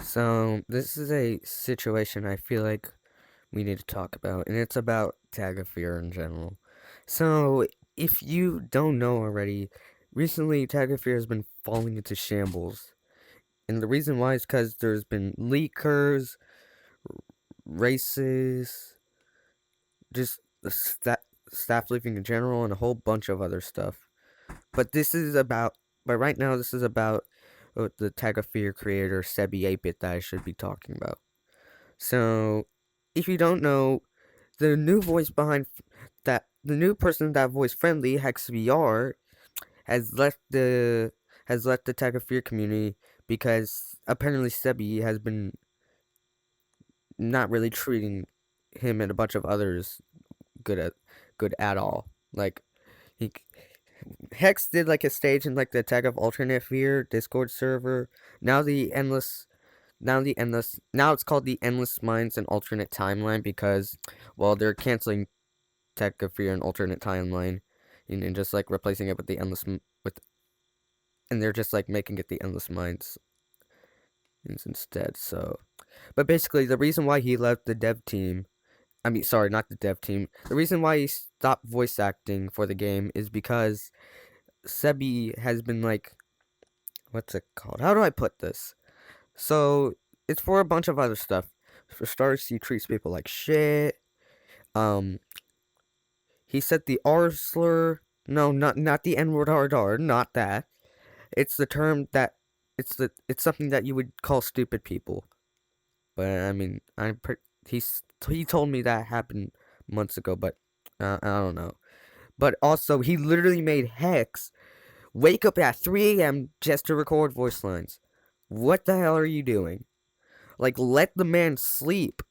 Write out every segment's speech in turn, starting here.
So, this is a situation I feel like we need to talk about, and it's about Tagosphere in general. So, if you don't know already, recently Tagosphere has been falling into shambles. And the reason why is because there's been leakers, racists, just staff leaving in general, and a whole bunch of other stuff. But but right now, this is about the Tagosphere creator, Sebi 8-Bit, that I should be talking about. So, if you don't know, the new voice behind the new person that voiced Friendly Hex VR has left the Tag of Fear community because apparently Sebi has been not really treating him and a bunch of others good at good at all. Like he Hex did like a stage in like the Tag of Alternate Fear Discord server. Now the endless now it's called the Endless Minds and Alternate Timeline because well they're canceling Tech of Fear and Alternate Timeline and just like replacing it with the with and they're just like making it the Endless Minds instead. So but basically the reason why he left the dev team, I mean sorry, not the dev team. The reason why he stopped voice acting for the game is because Sebi has been like, what's it called? How do I put this? So it's for a bunch of other stuff. For starters, he treats people like shit. Um, he said the R slur. No, not the N word R, not that. It's the term that it's something that you would call stupid people. But I mean, he told me that happened months ago, but I don't know. But also, he literally made Hex wake up at 3 a.m. just to record voice lines. What the hell are you doing? Like, let the man sleep.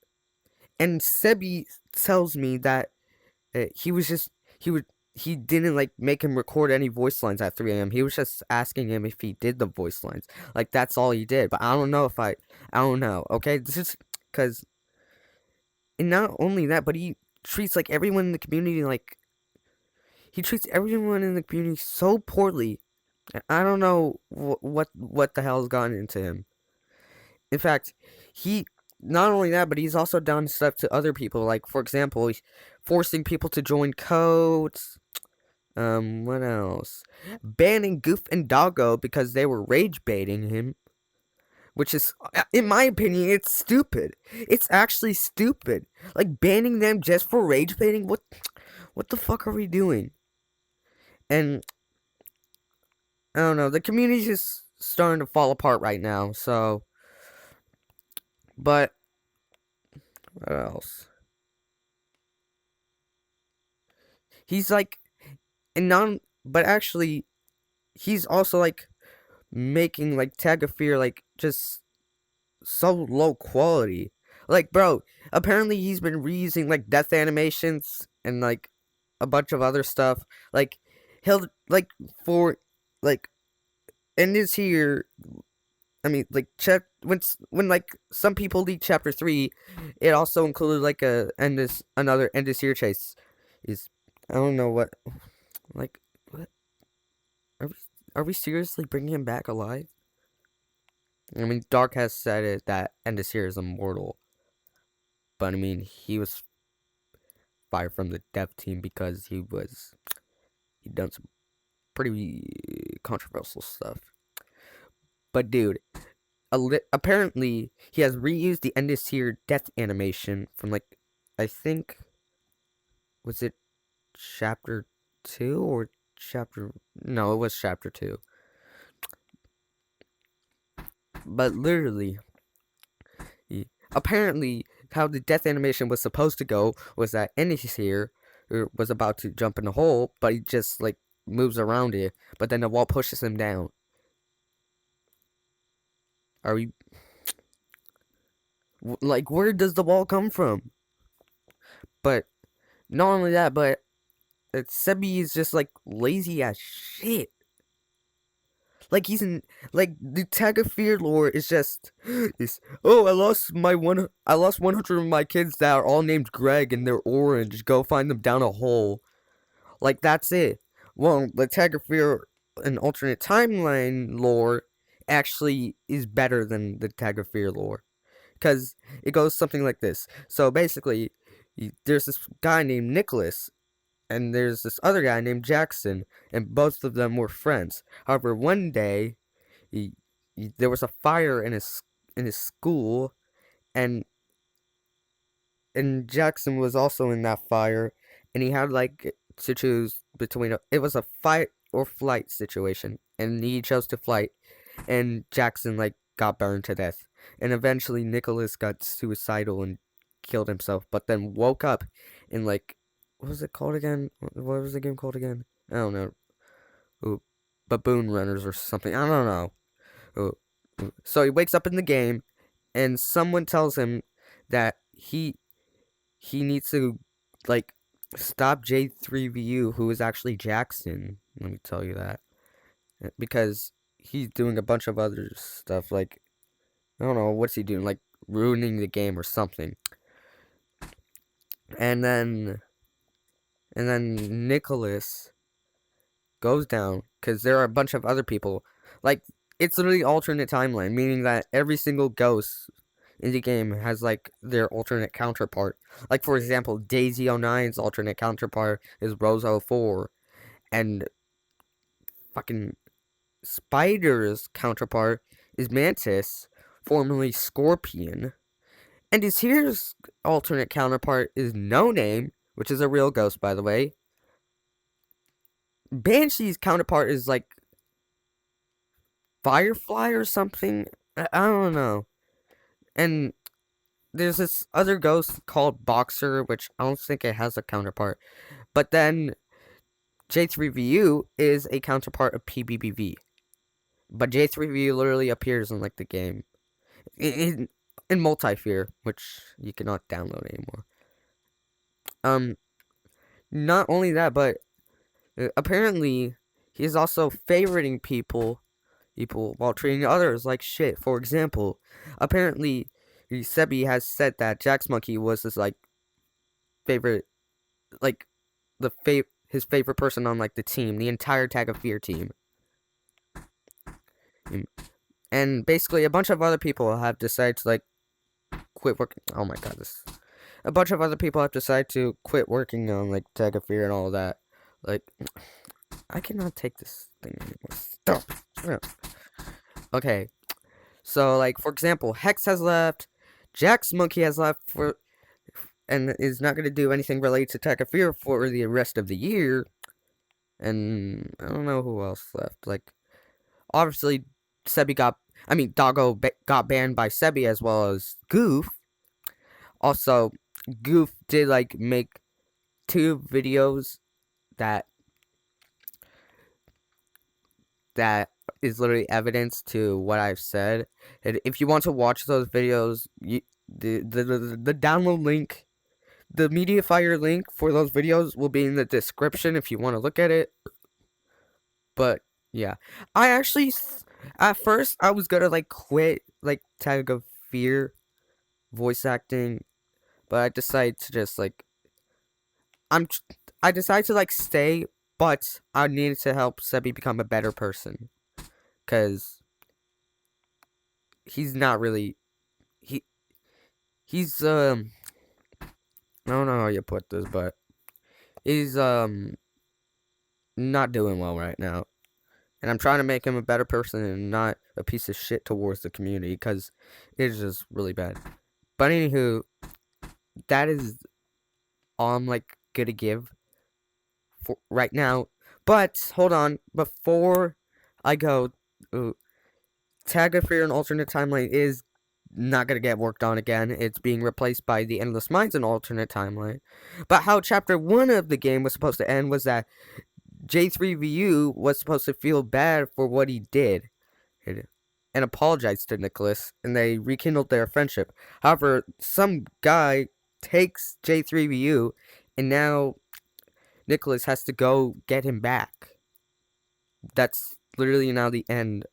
And Sebi tells me that he was just he didn't like make him record any voice lines at 3 a.m. He was just asking him if he did the voice lines. Like that's all he did. But I don't know if I don't know. Okay, this is because and not only that, but he treats like everyone in the community like he treats everyone in the community so poorly. I don't know what the hell's gotten into him. In fact, he not only that, but he's also done stuff to other people. Like for example, he's forcing people to join codes. What else? Banning Goof and Doggo because they were rage baiting him, which is, in my opinion, it's stupid. It's actually stupid. Like banning them just for rage baiting. What the fuck are we doing? And I don't know. The community's just starting to fall apart right now. So, but what else? He's like, and non, but actually, he's also like making like Tag of Fear like just so low quality. Like, bro, apparently he's been reusing like death animations and like a bunch of other stuff. Like, he'll like for like in this here. I mean, like when like some people leak chapter 3, it also included like another end this here chase. Is I don't know what like what are we are we seriously bringing him back alive? I mean, Dark has said it that Endosir is immortal, but I mean, he was fired from the dev team because he done some pretty controversial stuff. But dude, apparently he has reused the Endosir death animation from like I think was it chapter 2 or chapter no, it was chapter 2. But literally, apparently how the death animation was supposed to go was that Ennis here was about to jump in the hole, but he just like moves around it, but then the wall pushes him down. Are we like where does the wall come from? But not only that, but Sebi is just like lazy as shit. Like he's in like the Tag of Fear lore is just this. Oh, I lost 100 of my kids that are all named Greg and they're orange. Go find them down a hole. Like that's it. Well, the Tag of Fear and alternate timeline lore, actually is better than the Tag of Fear lore. Because it goes something like this. So basically, there's this guy named Nicholas, and there's this other guy named Jackson, and both of them were friends. However, one day, there was a fire in his school, and Jackson was also in that fire, and he had like to choose between it was a fight or flight situation, and he chose to flight, and Jackson like got burned to death, and eventually Nicholas got suicidal and killed himself, but then woke up in like what was it called again? What was the game called again? I don't know. Ooh, Baboon Runners or something. I don't know. So he wakes up in the game, and someone tells him that he needs to like stop J3VU, who is actually Jackson. Let me tell you that, because he's doing a bunch of other stuff. Like I don't know what's he doing, like ruining the game or something. And then Nicholas goes down because there are a bunch of other people. Like it's literally alternate timeline, meaning that every single ghost in the game has like their alternate counterpart. Like for example, Daisy 09's alternate counterpart is Rose 04, and fucking Spider's counterpart is Mantis, formerly Scorpion, and his here's alternate counterpart is No Name, which is a real ghost by the way. Banshee's counterpart is like Firefly or something. I don't know. And there's this other ghost called Boxer, which I don't think it has a counterpart. But then J3VU is a counterpart of PBBV. But J3VU literally appears in like the game in Multi-Fear, which you cannot download anymore. Not only that, but apparently he's also favoriting people while treating others like shit. For example, apparently Sebi has said that Jax Monkey was his like favorite, like his favorite person on like the team, the entire Tag of Fear team. And basically a bunch of other people have decided to like quit working. Oh my god, a bunch of other people have decided to quit working on like Tag of Fear and all of that. Like I cannot take this thing anymore. Stop. Okay. So like for example, Hex has left, Jax Monkey has left and is not going to do anything related to Tag of Fear for the rest of the year. And I don't know who else left. Like obviously Doggo got banned by Sebi as well as Goof. Also, Goof did like make 2 videos that is literally evidence to what I've said. And if you want to watch those videos, the download link, the Mediafire link for those videos will be in the description if you want to look at it. But yeah, I actually at first I was gonna like quit like Tag of Fear voice acting, but I decided to just like I decided to like stay, but I needed to help Sebi become a better person, cause he's not really he's I don't know how you put this, but he's not doing well right now. And I'm trying to make him a better person and not a piece of shit towards the community, because it's just really bad. But anywho, that is all I'm like gonna give for right now. But hold on, before I go, Tag of Fear and Alternate Timeline is not gonna get worked on again. It's being replaced by the Endless Minds and Alternate Timeline. But how Chapter 1 of the game was supposed to end was that J3VU was supposed to feel bad for what he did and apologize to Nicholas, and they rekindled their friendship. However, some guy takes J3VU, and now Nicholas has to go get him back. That's literally now the end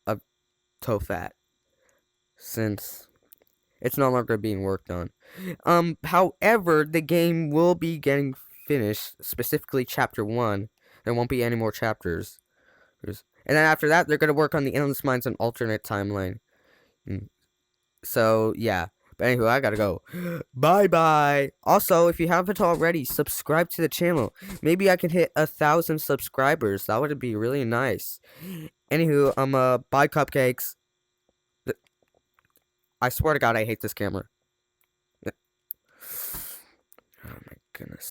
of Tophat, since it's no longer being worked on. However, the game will be getting finished, specifically Chapter 1. There won't be any more chapters. And then after that, they're gonna work on the Endless Mines and alternate timeline. So yeah. But anyway, I gotta go. Bye bye. Also, if you haven't already, subscribe to the channel. Maybe I can hit 1,000 subscribers. That would be really nice. Anywho, bye cupcakes. I swear to God, I hate this camera. Oh my goodness.